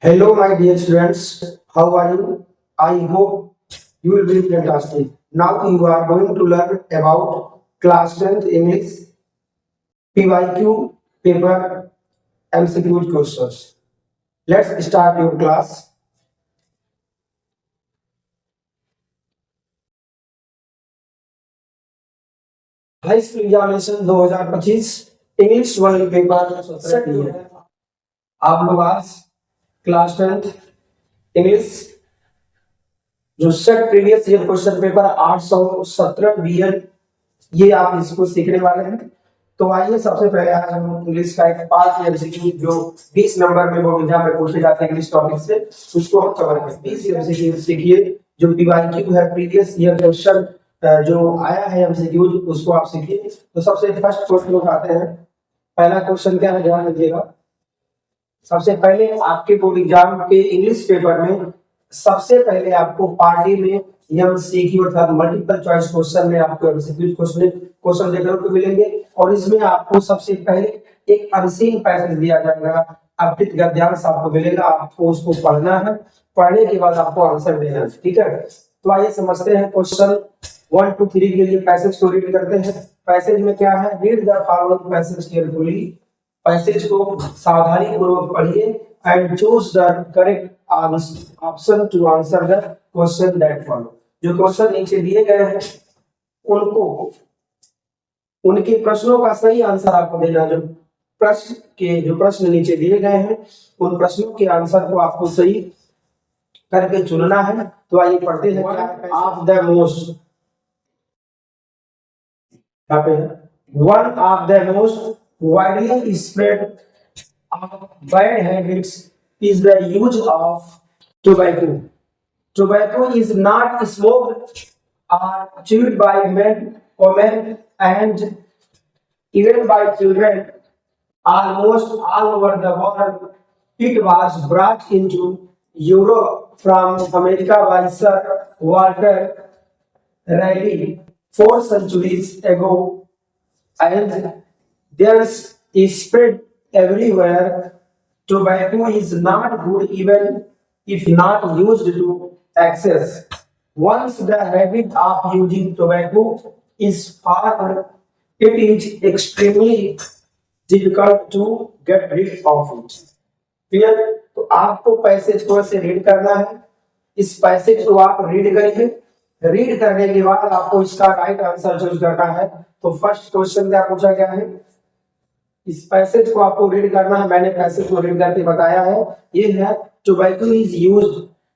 Hello, my dear students. How are you? I hope you will be fantastic. Now you are going to learn about class 10th English PYQ paper MCQ questions. Let's start your class. High school examination 2025 English one paper set है आप लोग आज class 10th English जो set previous year question paper 817 BEd ये आप इसको सीखने वाले हैं। तो आइए सबसे पहले आज हम इंग्लिश का एक पार्ट एमसीक्यू जो 20 नंबर में बोर्ड एग्जाम में पूछे जाते हैं इंग्लिश टॉपिक से उसको हम कवर करें। 20 एमसीक्यू सीखिए जो पीवाईक्यू है प्रीवियस ईयर क्वेश्चन जो आया है एमसीक्यू उसको आप सीखिए। तो सबसे फर्स्ट क्वेश्चन उठाते हैं। पहला क्वेश्चन क्या है ध्यान रखिएगा। सबसे पहले आपके बोर्ड एग्जाम के इंग्लिश पेपर में सबसे पहले आपको पार्टी में एमसीक्यू अर्थात मल्टीपल चॉइस क्वेश्चन में आपको एमसीक्यू क्वेश्चन देखने को मिलेंगे और इसमें आपको सबसे पहले एक अनसीन पैसेज दिया जाएगा, अपठित गद्यांश आपको मिलेगा, आपको उसको पढ़ना है, पढ़ने के बाद आपको आंसर देना है। ठीक है, तो आइए समझते हैं क्वेश्चन 1 2 3 के लिए पैसेज को रीड करते हैं। पैसेज में क्या है, read the following passage carefully, passage को सावधानी पूर्वक पढ़िए and choose the correct option to answer the question that follow. जो क्वेश्चन नीचे दिए गए हैं उनको उनके प्रश्नों का सही आंसर आपको देना। जो प्रश्न नीचे दिए गए हैं उन प्रश्नों के आंसर को आपको सही करके चुनना है। तो आइए पढ़ते हैं क्या ऑफ द मोस्ट यहाँ पे one of the most widely spread of bad habits is the use of tobacco. Tobacco is not smoked or chewed by men, women, and even by children almost all over the world. It was brought into Europe from America by Sir Walter Raleigh 4 centuries ago, and there's is spread everywhere. Tobacco is not good even if not used to excess. Once the habit of using tobacco is formed, it is extremely difficult to get rid of it. Clear? तो आपको passage को ऐसे read करना है। इस passage को आप read करिए। रीड करने के बाद आपको इसका राइट आंसर चूज करना है। तो फर्स्ट क्वेश्चन क्या पूछा गया है, इस पैसेज को आपको रीड करना है। मैंने पैसेज को रीड करके बताया है। ये है टोबैको इज यूज्ड,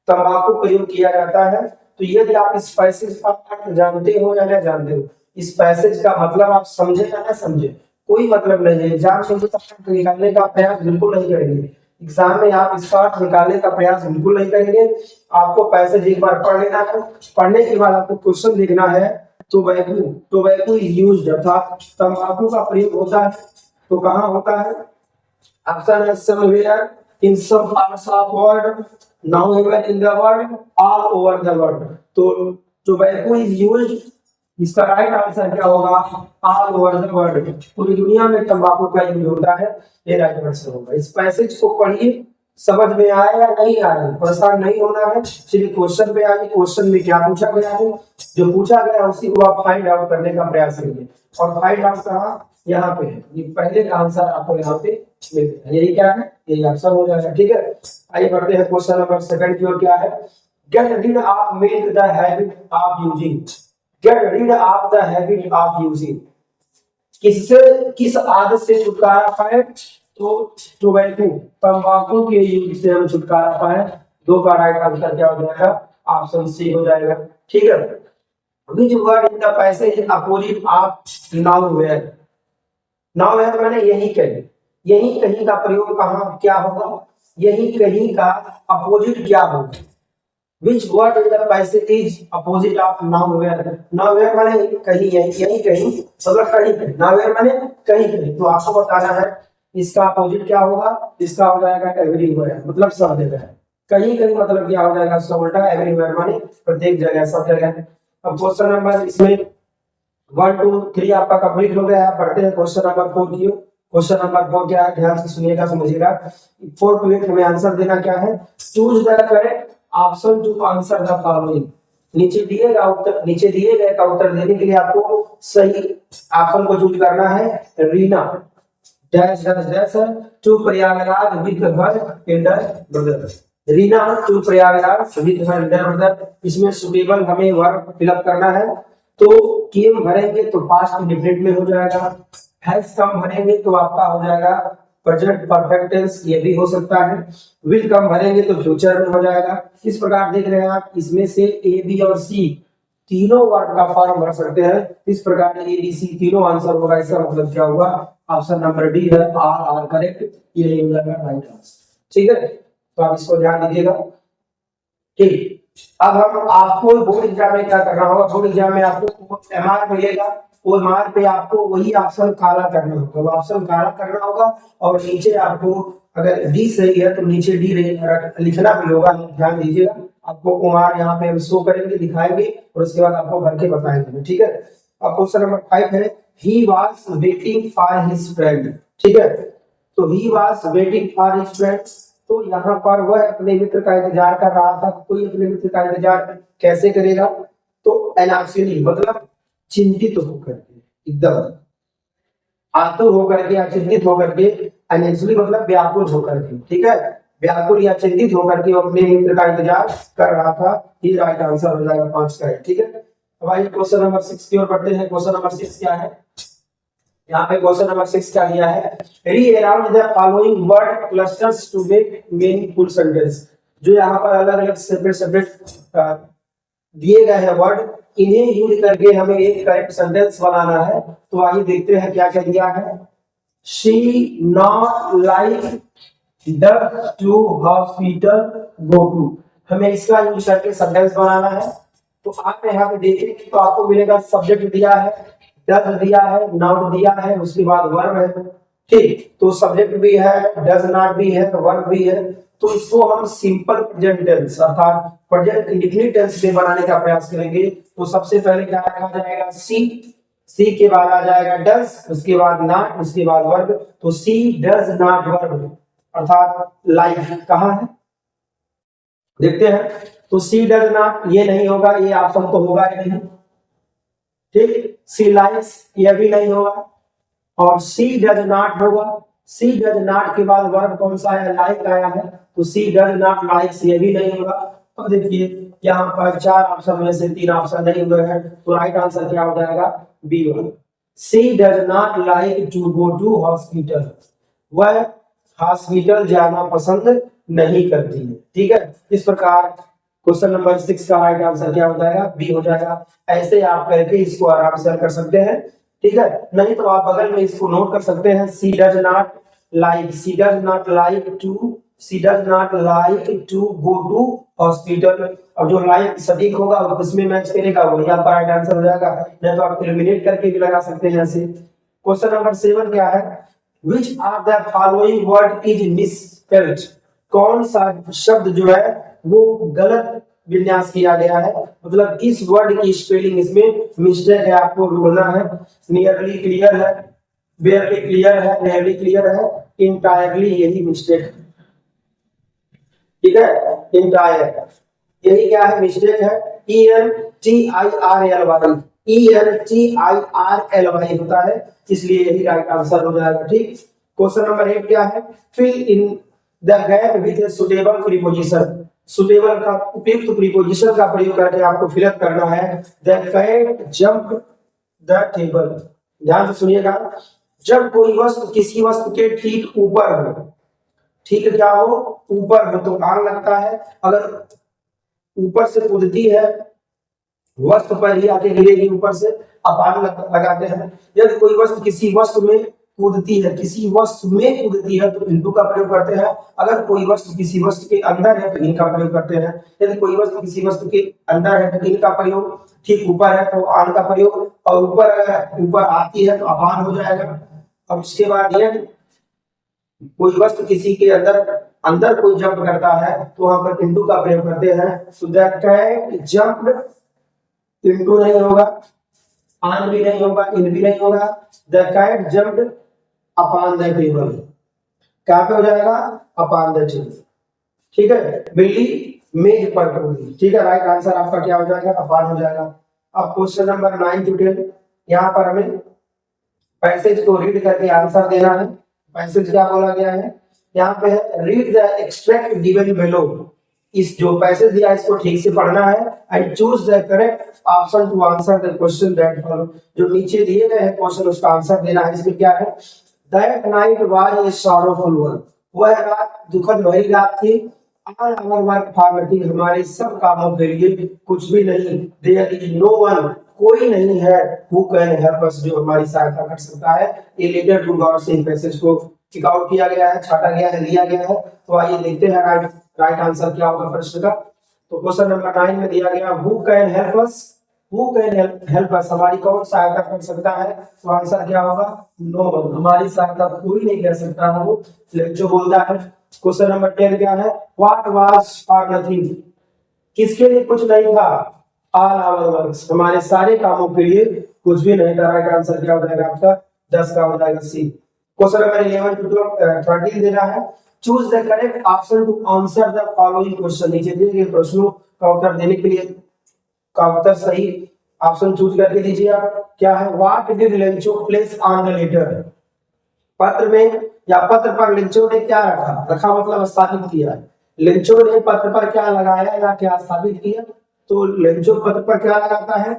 तंबाकू प्रयोग किया जाता है। तो यदि आप इस पैसेज का अर्थ जानते हो या नहीं जानते हो, इस पैसेज का मतलब आप समझे या ना समझे, कोई मतलब नहीं है। एग्जाम में निकालने का प्रयास बिल्कुल नहीं करेंगे। एग्जाम में आप इसका अर्थ निकालने का प्रयास बिल्कुल नहीं करेंगे। आपको पैसेज एक बार पढ़ लेना है। पढ़ने के बाद आपको क्वेश्चन लिखना है। टोबैको इज यूज्ड अर्थात तंबाकू का प्रयोग होता है। तो कहाँ होता है, ऑप्शन है somewhere in some parts of world, nowhere in the world, all over the world. तो टोबैको इज यूज्ड, इसका राइट आंसर क्या होगा, ऑल ओवर द वर्ल्ड, पूरी दुनिया में तंबाकू का यूज होता है। ये राइट आंसर होगा। इस पैसेज को पढ़िए, समझ में आया या नहीं आया, परेशान नहीं होना है। चलिए क्वेश्चन पे आइए। क्वेश्चन में क्या पूछा गया है, जो पूछा गया उसी को आप फाइंड आउट करने का प्रयास करिए। और फाइंड आउट कहाँ, यहाँ पे है। ये पहले का आंसर आपको यहाँ पे मिलेगा। यही क्या है, यही ऑप्शन हो जाएगा। ठीक है, आइए बढ़ते हैं क्वेश्चन नंबर सेकंड की ओर। क्या है, get rid of make the habit of using. Get rid of the habit of using, किससे, किस आदत से छुटकारा पाए, तो टोबैको तंबाकू के यूज से हम छुटकारा पाए। दो का राइट आंसर क्या हो जाएगा, ऑप्शन सी हो जाएगा। ठीक है, which word in the passage is opposite of nowhere. Nowhere माने यही कहीं, यही कहीं का प्रयोग कहाँ क्या होगा, यही कहीं का अपोजिट क्या होगा। Which word in the passage is opposite of nowhere? Nowhere माने कहीं, यही कहीं, मतलब कहीं कहीं। nowhere माने कहीं कहीं। तो आपको बताना है इसका अपोजिट क्या होगा। इसका हो जाएगा एवरीवेयर, मतलब सब जगह। कहीं कहीं मतलब क्या हो जाएगा, उसका उल्टा एवरीवेयर माने प्रत्येक जगह, सब जगह। अब क्वेश्चन नंबर इसमें 1 2 3 आपका कंप्लीट हो गया है। पढ़ते हैं क्वेश्चन नंबर 4 की। क्वेश्चन नंबर 4 क्या है, ध्यान से सुनिएगा, समझिएगा। 4 टू 8 हमें आंसर देना क्या है, choose the correct option to answer the following. नीचे दिए गए का उत्तर देने के लिए आपको सही ऑप्शन को चूज करना है। Reena dash dash dash to Prayagraj with her elder brother. Reena to Prayagraj with her elder brother. इसमें सुटेबल हमें वर्ब फिलअप करना है। तो केम भरेंगे तो पास्ट इंडेफिनिट में हो जाएगा, हैज कम भरेंगे तो आपका हो जाएगा प्रेजेंट परफेक्ट टेंस, ये भी हो सकता है। विल कम भरेंगे तो फ्यूचर में हो जाएगा। इस प्रकार देख रहे हैं आप, इसमें से ए बी और सी तीनों वर्ड का फॉर्म भर सकते हैं। इस प्रकार ए बी सी तीनों आंसर होगा। इसका मतलब क्या होगा, ऑप्शन नंबर डी है, आर करेक्ट, ये हो जाएगा राइट आंसर। ठीक है, तो आप इसको ध्यान दीजिएगा। ठीक, अब हम आपको बोर्ड एग्जाम में क्या करना होगा, बोर्ड एग्जाम में आपको एमआर मिलेगा, वो एमआर पे आपको वही ऑप्शन काला करना होगा, वो ऑप्शन काला करना होगा। और नीचे आपको अगर डी सही है तो नीचे डी लिखना भी होगा, ध्यान दीजिएगा। आपको कुमार यहाँ पे शो करेंगे, दिखाएंगे, और उसके बाद आपको भर के बताएंगे। ठीक है, अब क्वेश्चन नंबर 5 है, he was waiting for his friend. ठीक है, तो he was waiting for his friend, तो यहाँ पर वह अपने मित्र का इंतजार कर रहा था। कोई अपने मित्र का इंतजार कैसे करेगा, तो एनएक्चुअली मतलब चिंतित होकर के, एकदम आतुर होकर के या चिंतित होकर के, एनएक्चुअली मतलब व्याकुल होकर के। ठीक है, व्याकुल या चिंतित होकर के अपने मित्र का इंतजार कर रहा था। ये राइट आंसर हो जाएगा 5 का। ठीक है, अब आइए क्वेश्चन नंबर 6 की ओर बढ़ते हैं। क्वेश्चन नंबर 6 क्या है, यहाँ पे क्वेश्चन नंबर 6 क्या दिया है, rearrange the following word clusters to make meaningful sentence. जो यहाँ पर अलग अलग सेपरेट दिए गए हैं वर्ड, इन्हें यूज करके हमें एक करेक्ट सेंटेंस बनाना है। तो आइए देखते हैं क्या क्या दिया है। She not like duck to hospital go to, हमें इसका यूज करके सेंटेंस बनाना है। तो आप यहाँ पे देखेंगे तो आपको मिलेगा सब्जेक्ट दिया है, डज दिया है, नॉट दिया है, उसके बाद वर्ब है। ठीक, तो सब्जेक्ट भी है, डज नॉट भी है, वर्ब भी है। तो इसको हम सिंपल प्रेजेंट टेंस अर्थात प्रेजेंट इंडेफिनिट टेंस में बनाने का प्रयास करेंगे। तो सबसे पहले क्या आ जाएगा, सी के बाद आ जाएगा डज, उसके बाद नॉट, उसके बाद वर्ब। तो सी डज नॉट वर्ब अर्थात लाइक कहाँ है, देखते हैं। तो सी डज नॉट ये नहीं होगा, ये ऑप्शन तो होगा ही नहीं। ठीक, सी लाइक्स ये भी नहीं होगा, और सी डज नॉट होगा। सी डज नॉट के बाद वर्ब कौन सा है, लाइक आया है, तो सी डज नॉट लाइक्स ये भी नहीं होगा। तो देखिए यहाँ पर 4 ऑप्शन में से 3 ऑप्शन नहीं हुए हैं, तो राइट आंसर क्या हो जाएगा, B one. She does not like to go to hospital, वह हॉस्पिटल जाना पसंद नहीं करती है। ठीक है, इस प्रकार क्वेश्चन नंबर 6 का राइट आंसर क्या हो जाएगा, बी हो जाएगा। ऐसे आप करके इसको आराम से कर सकते हैं। ठीक है, नहीं तो आप बगल में इसको नोट कर सकते हैं, she does not like, she does not like to, she does not like to go to hospital. अब जो लाइक सटीक होगा वो किसमें मैच करेगा, वही आपका राइट आंसर हो जाएगा। नहीं तो आप एलिमिनेट करके भी लगा सकते हैं ऐसे। क्वेश्चन नंबर 7 क्या है, which are the following word is misspelled, कौन सा शब्द जो है वो गलत विन्यास किया गया है, मतलब किस वर्ड की स्पेलिंग इसमें मिस्टेक है, आपको ढूंढना है। नियरली क्लियर है, बेयरली क्लियर है, नियरली क्लियर है, इंटायरली यही मिस्टेक है। ठीक है, इंटायर यही क्या है, मिस्टेक है। ENTIRLY होता है, इसलिए यही राइट आंसर हो जाएगा। ठीक, क्वेश्चन नंबर 8 क्या है, fill in the gap with suitable preposition, suitable का उपयुक्त प्रीपोजिशन का प्रयोग करके आपको फिलअप करना है। The cat jump the table, ध्यान से सुनिएगा। जब कोई वस्तु किसी वस्तु के ठीक ऊपर हो, ठीक क्या हो, ऊपर हो, तो आग लगता है। अगर ऊपर से कूदती है, वस्तु पर ही आके गिरेगी ऊपर से, अपान लगाते हैं। यदि कोई वस्तु किसी वस्तु में कूदती है, किसी वस्तु में कूदती है, तो इंटू का प्रयोग करते हैं। अगर कोई वस्तु किसी वस्तु के अंदर है तो इन का प्रयोग करते हैं। यदि कोई वस्तु किसी वस्तु के अंदर है तो इन का प्रयोग, ठीक ऊपर है तो आन का प्रयोग, और ऊपर अगर ऊपर आती है तो अपान हो जाएगा। अब उसके बाद ये कोई वस्तु किसी के अंदर कोई जंप करता है तो वहां पर इंटू का प्रयोग करते हैं। So the cat jumped, into नहीं होगा, आन भी नहीं होगा, इन भी नहीं होगा, the cat jumped upon the table. क्या पे हो जाएगा? Upon the table. ठीक है, बिल्ली मेज पर टूटी। ठीक है, राइट आंसर आपका क्या हो जाएगा? अपॉन हो जाएगा। अब क्वेश्चन नंबर 9 टू 10, यहाँ पर हमें पैसेज को रीड करके आंसर देना है। पैसेज क्या बोला गया है यहाँ पे? Read the extract given below. इस जो पैसेज दिया है इसको ठीक से पढ़ना है and choose the correct option to answer the question that follow. जो नीचे दिए गए हैं क्वेश्चन उसका आंसर देना है। इसमें क्या है? That night was a sorrowful one. वह रात दुखद भरी रात थी। All our work for nothing. हमारे सब कामों के लिए कुछ भी नहीं। There is no one. कोई नहीं है हु कैन हेल्प अस, जो हमारी सहायता कर सकता है। ये लेटर टू गॉड से पैसेज को टिक आउट किया गया है, छाटा गया है, लिया गया है। तो आइए देखते हैं राइट आंसर क्या होगा प्रश्न का। तो क्वेश्चन नंबर 9 में दिया गया who can help us. Who can help us, हमारी कौन सहायता कर सकता है? तो आंसर क्या होगा? No one. हमारी सहायता कोई नहीं कर सकता है, वो जो बोलता है। क्वेश्चन नंबर 10 क्या है? What was for nothing. किसके लिए कुछ नहीं था? All our works. हमारे सारे कामों के लिए कुछ भी नहीं था। राइट आंसर क्या हो जाएगा आपका? 10 का हो जाएगा सी। क्वेश्चन नंबर 11 टू 13 देना है। Choose the correct option to answer the following question. नीचे दिए गए प्रश्नों का उत्तर देने के लिए का उत्तर सही ऑप्शन चूज करके दीजिए आप। क्या है? What did Lencho place on the letter. पत्र में या पत्र पर लेंचो ने क्या रखा? रखा मतलब स्थापित किया। लेंचो ने पत्र पर क्या लगाया या क्या स्थापित किया? तो लेंचो पत्र पर क्या लगाता है?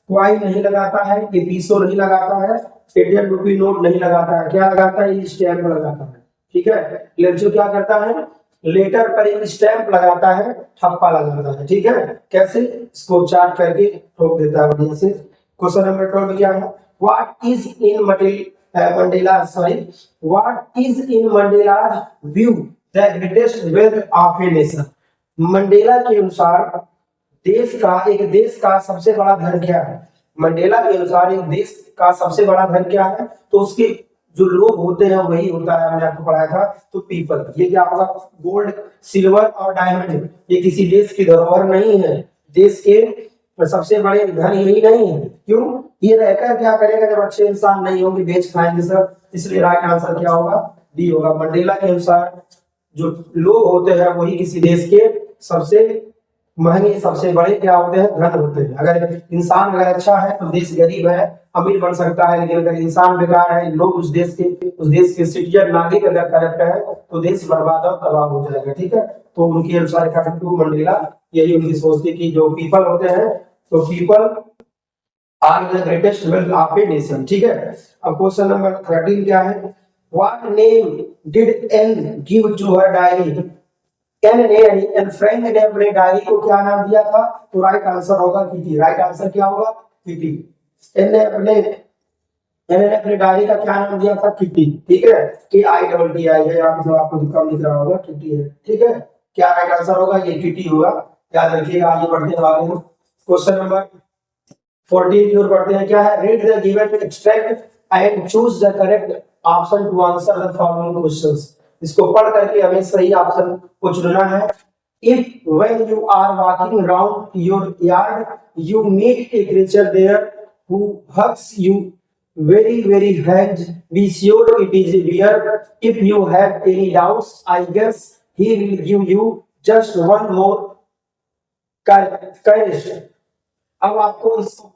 क्वाइन नहीं लगाता है, एपिसो नहीं लगाता है, 10 रुपी नोट नहीं लगाता है। क्या लगाता है? स्टैम्प लगाता है। ठीक है, लेंचो क्या करता है? लेटर पर एक स्टैम्प लगाता है, ठप्पा लगाता है। ठीक है, कैसे? इसको चार्ट करके ठोक देता है बढ़िया से। क्वेश्चन नंबर 12 क्या है? What is in Mandela's view the greatest wealth of a nation? Mandela के अनुसार एक देश का सबसे बड़ा धन क्या है? मंडेला के अनुसार एक देश का सबसे बड़ा धन क्या है? तो उसके जो लोग होते हैं वही होता है। हमने आपको पढ़ाया था। तो पीपल। ये क्या होगा? गोल्ड, सिल्वर और डायमंड ये किसी देश की धरोहर नहीं है। देश के सबसे बड़े धन यही नहीं है। क्यों? ये रहकर क्या करेगा जब अच्छे इंसान नहीं होंगे, बेच खाएंगे सब। इसलिए राइट आंसर क्या होगा? डी होगा। मंडेला के अनुसार जो लोग होते हैं वही किसी देश के सबसे महंगे, सबसे बड़े क्या होते हैं? धन होते हैं। अगर इंसान अगर अच्छा है तो देश गरीब है, अमीर बन सकता है। लेकिन अगर इंसान बेकार है, लोग उस देश के सिटीजन नागरिक अगर करप्ट है तो देश बर्बाद और तबाह हो जाएगा। ठीक है, तो उनके अनुसार मंडेला यही उनकी सोच थी कि जो पीपल होते हैं तो people are the greatest wealth of a nation. ठीक है, अब क्वेश्चन नंबर 13 क्या है? What name did Anne give to her diary. Anne Frank ने अपने डायरी को क्या नाम दिया था? तो राइट आंसर होगा किटी। राइट आंसर क्या होगा? किटी। एन ने अपने डायरी का क्या नाम दिया था? किटी। ठीक है, KITTI है, यहाँ पे आपको कम दिख रहा होगा, किटी है। ठीक है, क्या राइट आंसर होगा? ये किटी होगा। याद रखिएगा। आगे बढ़ते हैं आगे। क्वेश्चन नंबर 14 की ओर बढ़ते हैं। क्या है? Read the given extract and choose the correct option to answer the following questions. इसको पढ़ करके हमें सही ऑप्शन को चुनना है। If when you are walking around your yard you meet a creature there who hugs you very very hard, be sure it is a bear. If you have any doubts I guess he will give you just one more courage. अब आपको इसको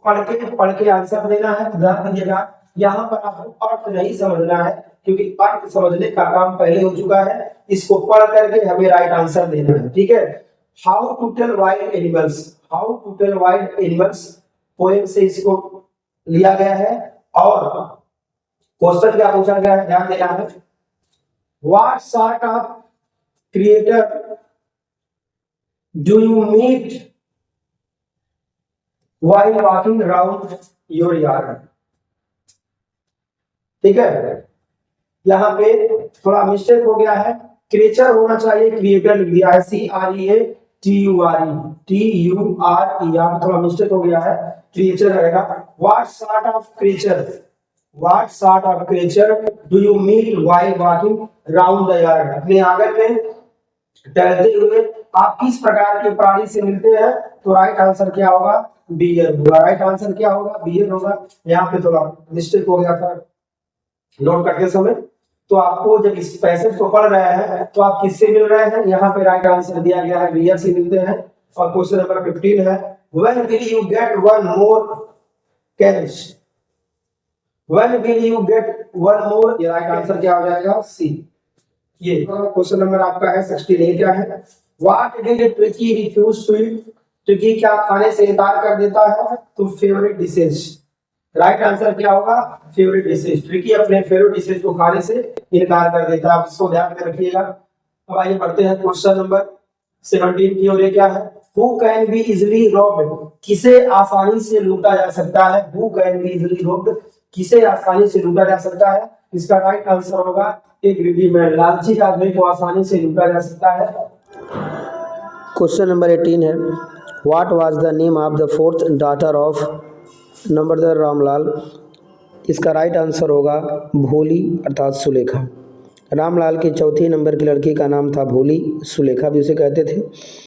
पढ़ के answer देना है। ध्यान दीजिएगा, यहाँ पर आपको अर्थ नहीं समझना है क्योंकि अर्थ समझने का काम पहले हो चुका है। इसको पढ़ करके हमें राइट आंसर देना है। ठीक है, how to tell wild animals poem से इसको लिया गया है। और क्वेश्चन क्या पूछा गया है? ध्यान देना है। What sort of creature do you meet while walking around your yard। ठीक है, यहाँ पे थोड़ा मिस्टेक हो गया है। क्रिएचर होना चाहिए, क्रिएटर लिख दिया है CREATURE। यहाँ पे थोड़ा मिस्टेक हो गया है, क्रिएचर रहेगा। What sort of creature do you meet while walking around the yard। अपने आंगन में टहलते हुए आप किस प्रकार के प्राणी से मिलते हैं? तो राइट आंसर क्या होगा? बियर होगा। राइट आंसर क्या होगा? बियर होगा। यहाँ पे थोड़ा मिस्टेक हो गया था नोट करते समय। तो आपको जब इस पैसेज को पढ़ रहे हैं तो आप किससे मिल रहे हैं, यहाँ पे राइट आंसर दिया गया है वियर से मिलते हैं। और क्वेश्चन नंबर 15 है when will you get one more cash, when will you get one more, ये राइट आंसर क्या हो जाएगा सी। ये क्वेश्चन नंबर आपका है 16 क्या है, what did Tricky refuse to eat, Tricky क्या खाने से इनकार कर देता है, तो फेवरेट डिशेज, राइट आंसर क्या होगा फेवरेट डिशेज, ट्रिकी अपने फेवरेट डिशेज को खाने से इनकार कर देता है, आप इसको ध्यान में रखिएगा। अब आइए बढ़ते हैं क्वेश्चन नंबर 17 की ओर। क्या है, who can be easily robbed, किसे आसानी से लूटा जा सकता है, who can be easily robbed, किसे आसानी से लूटा जा सकता है, इसका राइट आंसर होगा एक ग्रीडी मैन, लालची आदमी को आसानी से लूटा जा सकता है। क्वेश्चन नंबर 18 है what was the name of the fourth daughter of नंबरदार रामलाल, इसका राइट आंसर होगा भोली अर्थात सुलेखा। रामलाल की चौथी नंबर की लड़की का नाम था भोली, सुलेखा भी उसे कहते थे।